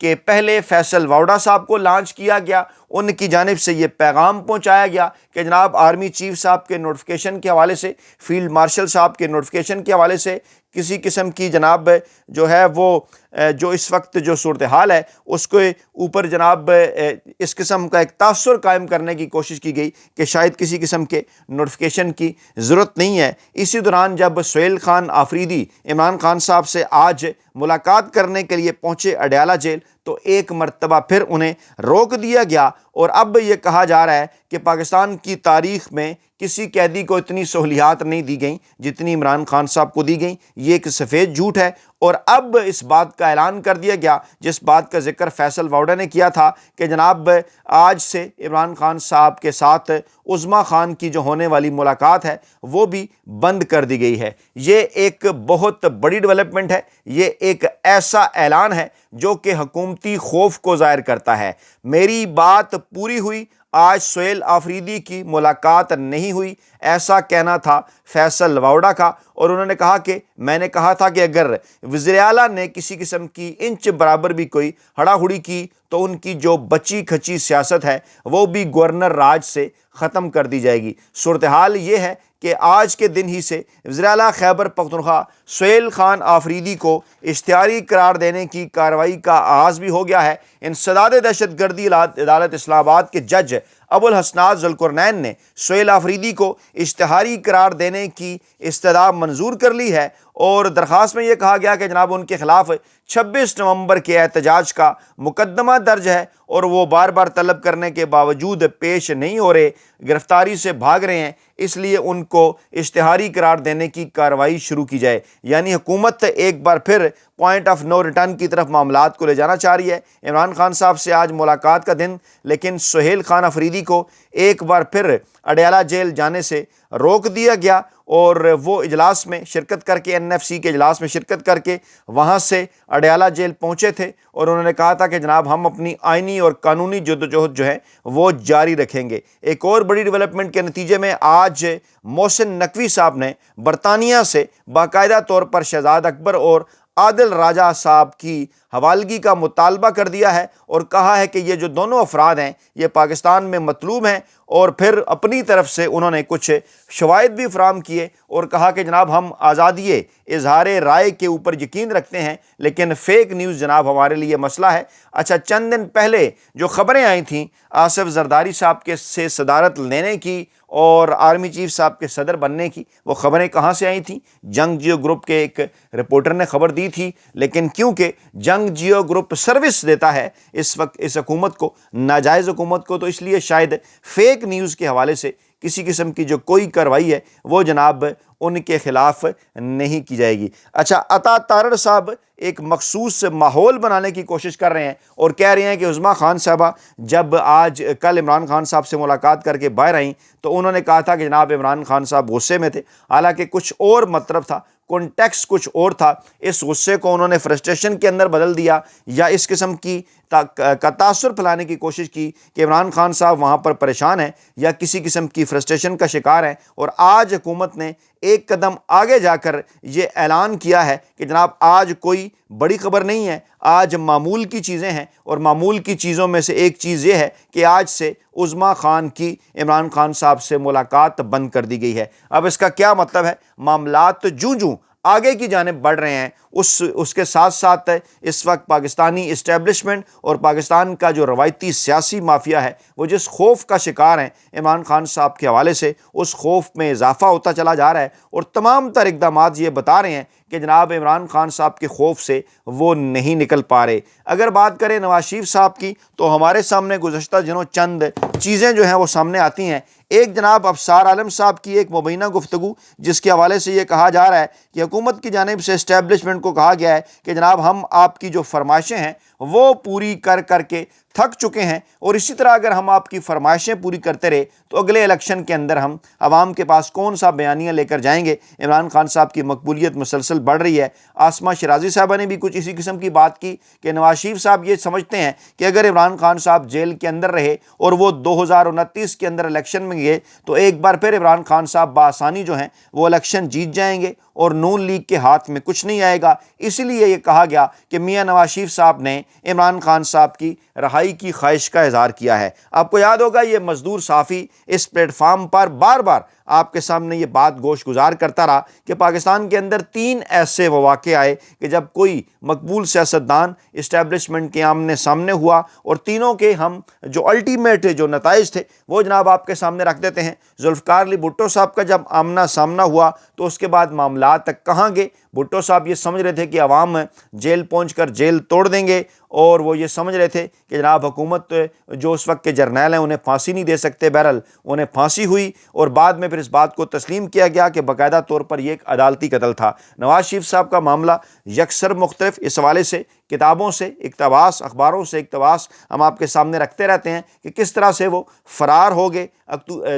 کہ پہلے فیصل ووڈا صاحب کو لانچ کیا گیا، ان کی جانب سے یہ پیغام پہنچایا گیا کہ جناب آرمی چیف صاحب کے نوٹیفیکیشن کے حوالے سے، فیلڈ مارشل صاحب کے نوٹیفیکیشن کے حوالے سے کسی قسم کی جناب جو ہے وہ جو اس وقت جو صورتحال ہے اس کو اوپر جناب اس قسم کا ایک تاثر قائم کرنے کی کوشش کی گئی کہ شاید کسی قسم کے نوٹیفیکیشن کی ضرورت نہیں ہے۔ اسی دوران جب سہیل خان آفریدی عمران خان صاحب سے آج ملاقات کرنے کے لیے پہنچے اڈیالہ جیل تو ایک مرتبہ پھر انہیں روک دیا گیا، اور اب یہ کہا جا رہا ہے کہ پاکستان کی تاریخ میں کسی قیدی کو اتنی سہولیات نہیں دی گئیں جتنی عمران خان صاحب کو دی گئیں۔ یہ ایک سفید جھوٹ ہے، اور اب اس بات کا اعلان کر دیا گیا جس بات کا ذکر فیصل ووڈا نے کیا تھا کہ جناب آج سے عمران خان صاحب کے ساتھ عظمیٰ خان کی جو ہونے والی ملاقات ہے وہ بھی بند کر دی گئی ہے۔ یہ ایک بہت بڑی ڈیولپمنٹ ہے، یہ ایک ایسا اعلان ہے جو کہ حکومتی خوف کو ظاہر کرتا ہے۔ میری بات پوری ہوئی، آج سہیل آفریدی کی ملاقات نہیں ہوئی، ایسا کہنا تھا فیصل ووڈا کا، اور انہوں نے کہا کہ میں نے کہا تھا کہ اگر وزیر اعلیٰ نے کسی قسم کی انچ برابر بھی کوئی ہڑا ہڑی کی تو ان کی جو بچی کھچی سیاست ہے وہ بھی گورنر راج سے ختم کر دی جائے گی۔ صورتحال یہ ہے کہ آج کے دن ہی سے وزیر اعلیٰ خیبر پختونخوا سہیل خان آفریدی کو اشتہاری قرار دینے کی کارروائی کا آغاز بھی ہو گیا ہے۔ انسداد دہشت گردی عدالت اسلام آباد کے جج ابو الحسنات ذوالقرنین نے سہیل آفریدی کو اشتہاری قرار دینے کی استدعا منظور کر لی ہے، اور درخواست میں یہ کہا گیا کہ جناب ان کے خلاف 26 نومبر کے احتجاج کا مقدمہ درج ہے، اور وہ بار بار طلب کرنے کے باوجود پیش نہیں ہو رہے، گرفتاری سے بھاگ رہے ہیں، اس لیے ان کو اشتہاری قرار دینے کی کارروائی شروع کی جائے۔ یعنی حکومت ایک بار پھر پوائنٹ آف نو ریٹرن کی طرف معاملات کو لے جانا چاہ رہی ہے۔ عمران خان صاحب سے آج ملاقات کا دن، لیکن سہیل خان آفریدی کو ایک بار پھر اڈیالہ جیل جانے سے روک دیا گیا، اور وہ اجلاس میں شرکت کر کے NFC کے اجلاس میں شرکت کر کے وہاں سے اڈیالہ جیل پہنچے تھے، اور انہوں نے کہا تھا کہ جناب ہم اپنی آئینی اور قانونی جدوجہد جو ہے وہ جاری رکھیں گے۔ ایک اور بڑی ڈیولپمنٹ کے نتیجے میں آج محسن نقوی صاحب نے برطانیہ سے باقاعدہ طور پر شہزاد اکبر اور عادل راجہ صاحب کی حوالگی کا مطالبہ کر دیا ہے، اور کہا ہے کہ یہ جو دونوں افراد ہیں یہ پاکستان میں مطلوب ہیں، اور پھر اپنی طرف سے انہوں نے کچھ شواہد بھی فراہم کیے اور کہا کہ جناب ہم آزادی اظہار رائے کے اوپر یقین رکھتے ہیں، لیکن فیک نیوز جناب ہمارے لیے مسئلہ ہے۔ اچھا، چند دن پہلے جو خبریں آئی تھیں آصف زرداری صاحب کے سے صدارت لینے کی اور آرمی چیف صاحب کے صدر بننے کی، وہ خبریں کہاں سے آئی تھیں؟ جنگ جیو گروپ کے ایک رپورٹر نے خبر دی تھی، لیکن کیونکہ جنگ جیو گروپ سروس دیتا ہے اس وقت اس حکومت کو، ناجائز حکومت کو، تو اس لیے شاید فیک نیوز کے حوالے سے کسی قسم کی جو کوئی کارروائی ہے وہ جناب ان کے خلاف نہیں کی جائے گی۔ اچھا، عطا تارڑ صاحب ایک مخصوص ماحول بنانے کی کوشش کر رہے ہیں اور کہہ رہے ہیں کہ عظمیٰ خان صاحبہ جب آج کل عمران خان صاحب سے ملاقات کر کے باہر آئیں تو انہوں نے کہا تھا کہ جناب عمران خان صاحب غصے میں تھے، حالانکہ کچھ اور مطلب تھا، کانٹیکسٹ کچھ اور تھا۔ اس غصے کو انہوں نے فرسٹریشن کے اندر بدل دیا، یا اس قسم کی کا تاثر پھیلانے کی کوشش کی کہ عمران خان صاحب وہاں پر پریشان ہیں یا کسی قسم کی فرسٹریشن کا شکار ہیں، اور آج حکومت نے ایک قدم آگے جا کر یہ اعلان کیا ہے کہ جناب آج کوئی بڑی خبر نہیں ہے، آج معمول کی چیزیں ہیں، اور معمول کی چیزوں میں سے ایک چیز یہ ہے کہ آج سے عظمیٰ خان کی عمران خان صاحب سے ملاقات بند کر دی گئی ہے۔ اب اس کا کیا مطلب ہے؟ معاملات جوں آگے کی جانب بڑھ رہے ہیں، اس کے ساتھ ساتھ اس وقت پاکستانی اسٹیبلشمنٹ اور پاکستان کا جو روایتی سیاسی مافیا ہے وہ جس خوف کا شکار ہیں عمران خان صاحب کے حوالے سے، اس خوف میں اضافہ ہوتا چلا جا رہا ہے، اور تمام تر اقدامات یہ بتا رہے ہیں کہ جناب عمران خان صاحب کے خوف سے وہ نہیں نکل پا رہے۔ اگر بات کریں نواز شریف صاحب کی تو ہمارے سامنے گزشتہ دنوں چند چیزیں جو ہیں وہ سامنے آتی ہیں۔ ایک جناب افسار عالم صاحب کی ایک مبینہ گفتگو جس کے حوالے سے یہ کہا جا رہا ہے کہ حکومت کی جانب سے اسٹیبلشمنٹ کو کہا گیا ہے کہ جناب ہم آپ کی جو فرمائشیں ہیں وہ پوری کر کے تھک چکے ہیں، اور اسی طرح اگر ہم آپ کی فرمائشیں پوری کرتے رہے تو اگلے الیکشن کے اندر ہم عوام کے پاس کون سا بیانیہ لے کر جائیں گے۔ عمران خان صاحب کی مقبولیت مسلسل بڑھ رہی ہے۔ آسمہ شیرازی صاحبہ نے بھی کچھ اسی قسم کی بات کی کہ نواز شریف صاحب یہ سمجھتے ہیں کہ اگر عمران خان صاحب جیل کے اندر رہے اور وہ 2029 کے اندر الیکشن میں گئے تو ایک بار پھر عمران خان صاحب بآسانی جو ہیں وہ الیکشن جیت جائیں گے اور نون لیگ کے ہاتھ میں کچھ نہیں آئے گا۔ اسی لیے یہ کہا گیا کہ میاں نواز شریف صاحب نے عمران خان صاحب کی رہائی کی خواہش کا اظہار کیا ہے۔ آپ کو یاد ہوگا یہ مزدور صحافی اس پلیٹ فارم پر بار بار آپ کے سامنے یہ بات گوش گزار کرتا رہا کہ پاکستان کے اندر 3 ایسے مواقع آئے کہ جب کوئی مقبول سیاستدان اسٹیبلشمنٹ کے آمنے سامنے ہوا، اور تینوں کے ہم جو الٹیمیٹ جو نتائج تھے وہ جناب آپ کے سامنے رکھ دیتے ہیں۔ ذوالفقار علی بھٹو صاحب کا جب آمنا سامنا ہوا تو اس کے بعد معاملات تک کہاں گئے؟ بھٹو صاحب یہ سمجھ رہے تھے کہ عوام جیل پہنچ کر جیل توڑ دیں گے، اور وہ یہ سمجھ رہے تھے کہ جناب حکومت جو اس وقت کے جرنیل ہیں انہیں پھانسی نہیں دے سکتے۔ بہرحال انہیں پھانسی ہوئی، اور بعد میں پھر اس بات کو تسلیم کیا گیا کہ باقاعدہ طور پر یہ ایک عدالتی قتل تھا۔ نواز شریف صاحب کا معاملہ یکسر مختلف، اس حوالے سے کتابوں سے اقتباس، اخباروں سے اقتباس ہم آپ کے سامنے رکھتے رہتے ہیں کہ کس طرح سے وہ فرار ہو گئے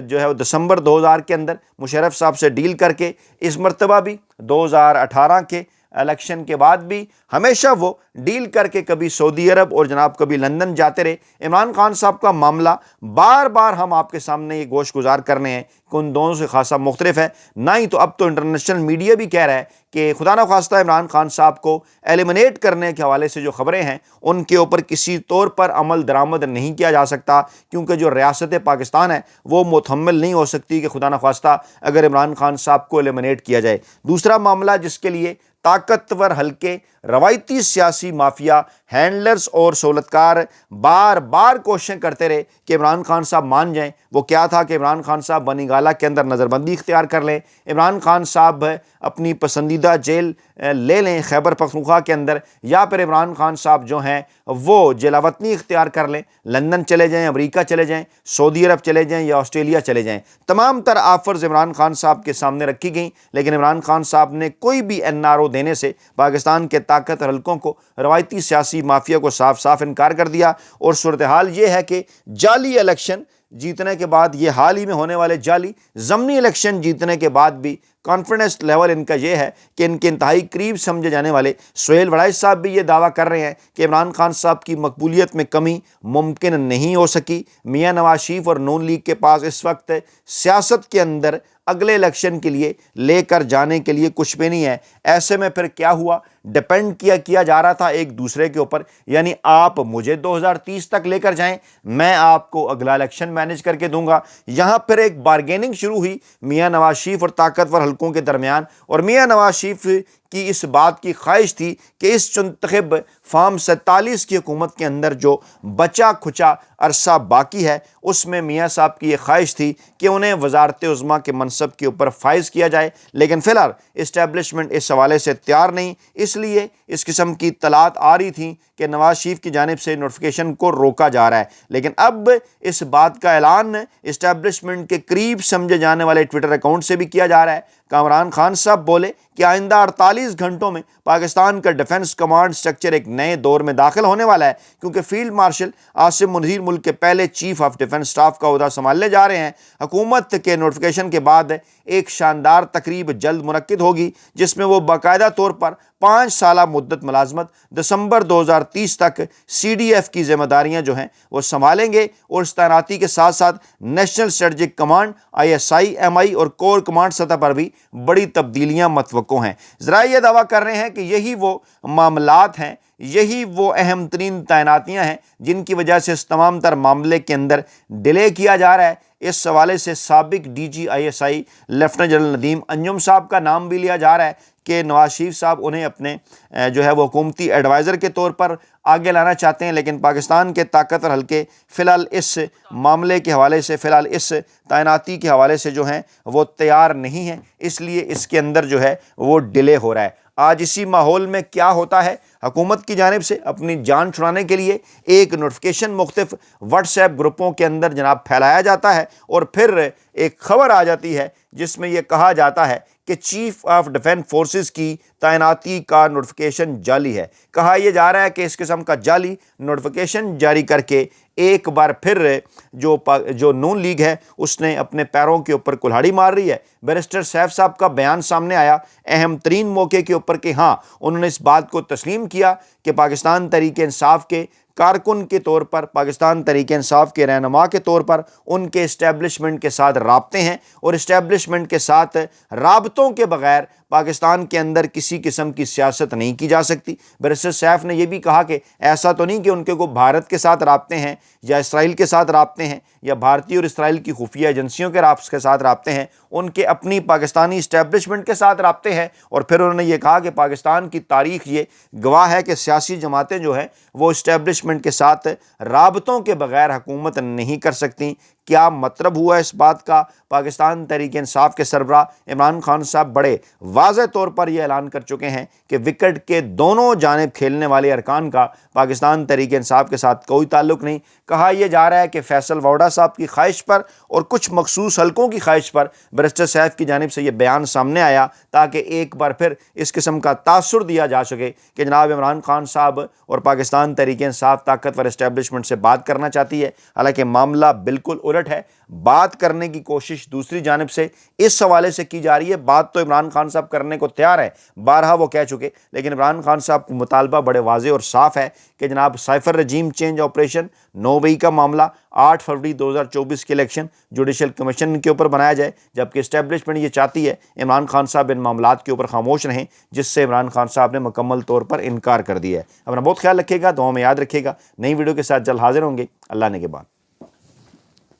جو ہے دسمبر 2000 کے اندر مشرف صاحب سے ڈیل کر کے۔ اس مرتبہ بھی 2018 کے الیکشن کے بعد بھی ہمیشہ وہ ڈیل کر کے کبھی سعودی عرب اور جناب کبھی لندن جاتے رہے۔ عمران خان صاحب کا معاملہ بار بار ہم آپ کے سامنے یہ گوش گزار کرنے ہیں کہ ان دونوں سے خاصا مختلف ہے۔ نہ ہی تو اب تو انٹرنیشنل میڈیا بھی کہہ رہا ہے کہ خدا نخواستہ عمران خان صاحب کو ایلیمنیٹ کرنے کے حوالے سے جو خبریں ہیں ان کے اوپر کسی طور پر عمل درآمد نہیں کیا جا سکتا، کیونکہ جو ریاست پاکستان ہے وہ متحمل نہیں ہو سکتی کہ خدا نخواستہ اگر عمران خان صاحب کو ایلیمنیٹ کیا جائے۔ دوسرا معاملہ جس کے لیے طاقتور حلقے، روایتی سیاسی مافیا، ہینڈلرز اور سہولتکار بار بار کوششیں کرتے رہے کہ عمران خان صاحب مان جائیں، وہ کیا تھا کہ عمران خان صاحب بنی گالہ کے اندر نظر بندی اختیار کر لیں، عمران خان صاحب اپنی پسندیدہ جیل لے لیں خیبر پختونخوا کے اندر، یا پھر عمران خان صاحب جو ہیں وہ جیلا وطنی اختیار کر لیں، لندن چلے جائیں، امریکہ چلے جائیں، سعودی عرب چلے جائیں یا آسٹریلیا چلے جائیں۔ تمام تر آفرز عمران خان صاحب کے سامنے رکھی گئیں، لیکن عمران خان صاحب نے کوئی بھی NRO دینے سے پاکستان کے طاقتور حلقوں کو، روایتی سیاسی مافیا کو صاف صاف انکار کر دیا۔ اور صورتحال یہ ہے کہ جعلی الیکشن جیتنے کے بعد، یہ حال ہی میں ہونے والے جعلی ضمنی الیکشن جیتنے کے بعد بھی کانفیڈنس لیول ان کا یہ ہے کہ ان کے انتہائی قریب سمجھے جانے والے سہیل وڑائچ صاحب بھی یہ دعویٰ کر رہے ہیں کہ عمران خان صاحب کی مقبولیت میں کمی ممکن نہیں ہو سکی۔ میاں نواز شریف اور نون لیگ کے پاس اس وقت سیاست کے اندر اگلے الیکشن کے لیے لے کر جانے کے لیے کچھ بھی نہیں ہے۔ ایسے میں پھر کیا ہوا؟ ڈیپینڈ کیا جا رہا تھا ایک دوسرے کے اوپر، یعنی آپ مجھے 2030 تک لے کر جائیں، میں آپ کو اگلا الیکشن مینیج کر کے دوں گا۔ یہاں پھر ایک بارگیننگ شروع ہوئی میاں نواز شریف اور طاقتور حلقوں کے درمیان، اور میاں نواز شریف کی اس بات کی خواہش تھی کہ اس منتخب فارم 47 کی حکومت کے اندر جو بچا کھچا عرصہ باقی ہے اس میں میاں صاحب کی یہ خواہش تھی کہ انہیں وزارت عظمیٰ کے منصب کے اوپر فائز کیا جائے، لیکن فی الحال اسٹیبلشمنٹ اس حوالے سے تیار نہیں۔ اس لیے اس قسم کی اطلاعات آ رہی تھیں کہ نواز شریف کی جانب سے نوٹیفیکیشن کو روکا جا رہا ہے، لیکن اب اس بات کا اعلان اسٹیبلشمنٹ کے قریب سمجھے جانے والے ٹویٹر اکاؤنٹ سے بھی کیا جا رہا ہے۔ عمران خان صاحب بولے کہ آئندہ 48 گھنٹوں میں پاکستان کا ڈیفنس کمانڈ سٹرکچر ایک نئے دور میں داخل ہونے والا ہے، کیونکہ فیلڈ مارشل عاصم منیر ملک کے پہلے چیف آف ڈیفنس اسٹاف کا عہدہ سنبھالنے جا رہے ہیں۔ حکومت کے نوٹیفیکیشن کے بعد ایک شاندار تقریب جلد منعقد ہوگی جس میں وہ باقاعدہ طور پر 5 سالہ مدت ملازمت دسمبر 2030 تک CDF کی ذمہ داریاں جو ہیں وہ سنبھالیں گے، اور اس تعیناتی کے ساتھ ساتھ national strategic command ISI MI اور کور کمانڈ سطح پر بھی بڑی تبدیلیاں متوقع ہیں۔ ذرائع یہ دعویٰ کر رہے ہیں کہ یہی وہ معاملات ہیں، یہی وہ اہم ترین تعیناتیاں ہیں جن کی وجہ سے اس تمام تر معاملے کے اندر ڈیلے کیا جا رہا ہے۔ اس حوالے سے سابق DG ISI lieutenant general Nadeem Anjum Sahab کا نام بھی لیا جا رہا ہے کہ نواز شریف صاحب انہیں اپنے جو ہے وہ حکومتی ایڈوائزر کے طور پر آگے لانا چاہتے ہیں، لیکن پاکستان کے طاقتور حلقے فی الحال اس معاملے کے حوالے سے، فی الحال اس تعیناتی کے حوالے سے جو ہیں وہ تیار نہیں ہیں، اس لیے اس کے اندر جو ہے وہ ڈیلے ہو رہا ہے۔ آج اسی ماحول میں کیا ہوتا ہے؟ حکومت کی جانب سے اپنی جان چھڑانے کے لیے ایک نوٹیفیکیشن مختلف واٹس ایپ گروپوں کے اندر جناب پھیلایا جاتا ہے، اور پھر ایک خبر آ جاتی ہے جس میں یہ کہا جاتا ہے کہ چیف آف ڈیفنس فورسز کی تعیناتی کا نوٹیفیکیشن جعلی ہے۔ کہا یہ جا رہا ہے کہ اس قسم کا جعلی نوٹیفیکیشن جاری کر کے ایک بار پھر جو نون لیگ ہے اس نے اپنے پیروں کے اوپر کلہاڑی مار رہی ہے۔ بیرسٹر سیف صاحب کا بیان سامنے آیا اہم ترین موقع کے اوپر کہ ہاں انہوں نے اس بات کو تسلیم کیا کہ پاکستان تحریک انصاف کے کارکن کے طور پر، پاکستان تحریک انصاف کے رہنما کے طور پر ان کے اسٹیبلشمنٹ کے ساتھ رابطے ہیں، اور اسٹیبلشمنٹ کے ساتھ رابطوں کے بغیر پاکستان کے اندر کسی قسم کی سیاست نہیں کی جا سکتی۔ بیرسٹر سیف نے یہ بھی کہا کہ ایسا تو نہیں کہ ان کے کو بھارت کے ساتھ رابطے ہیں یا اسرائیل کے ساتھ رابطے ہیں یا بھارتی اور اسرائیل کی خفیہ ایجنسیوں کے ساتھ رابطے ہیں، ان کے اپنی پاکستانی اسٹیبلشمنٹ کے ساتھ رابطے ہیں۔ اور پھر انہوں نے یہ کہا کہ پاکستان کی تاریخ یہ گواہ ہے کہ سیاسی جماعتیں جو ہیں وہ اسٹیبلشمنٹ کے ساتھ رابطوں کے بغیر حکومت نہیں کر سکتی۔ کیا مطلب ہوا اس بات کا؟ پاکستان تحریک انصاف کے سربراہ عمران خان صاحب بڑے واضح طور پر یہ اعلان کر چکے ہیں کہ وکٹ کے دونوں جانب کھیلنے والے ارکان کا پاکستان تحریک انصاف کے ساتھ کوئی تعلق نہیں۔ کہا یہ جا رہا ہے کہ فیصل ووڈا صاحب کی خواہش پر اور کچھ مخصوص حلقوں کی خواہش پر بیرسٹر سیف کی جانب سے یہ بیان سامنے آیا تاکہ ایک بار پھر اس قسم کا تاثر دیا جا سکے کہ جناب عمران خان صاحب اور پاکستان تحریک انصاف طاقتور اسٹیبلشمنٹ سے بات کرنا چاہتی ہے، حالانکہ معاملہ بالکل الٹ ہے۔ بات کرنے کی کوشش دوسری جانب سے اس حوالے سے کی جا رہی ہے، بات تو عمران خان صاحب کرنے کو تیار ہے، بارہا وہ کہہ چکے، لیکن عمران خان صاحب کو مطالبہ بڑے واضح اور صاف ہے کہ جناب سائفر رجیم چینج آپریشن 9 مئی کا معاملہ 8 فروری 2024 کے الیکشن جوڈیشل کمیشن کے اوپر بنایا جائے، جبکہ اسٹیبلشمنٹ یہ چاہتی ہے عمران خان صاحب ان معاملات کے اوپر خاموش رہیں، جس سے عمران خان صاحب نے مکمل طور پر انکار کر دیا ہے۔ اپنا بہت خیال رکھیے گا، دعاؤں میں یاد رکھیے گا۔ نئی ویڈیو کے ساتھ جلد حاضر ہوں گے، اللہ نے کے بعد۔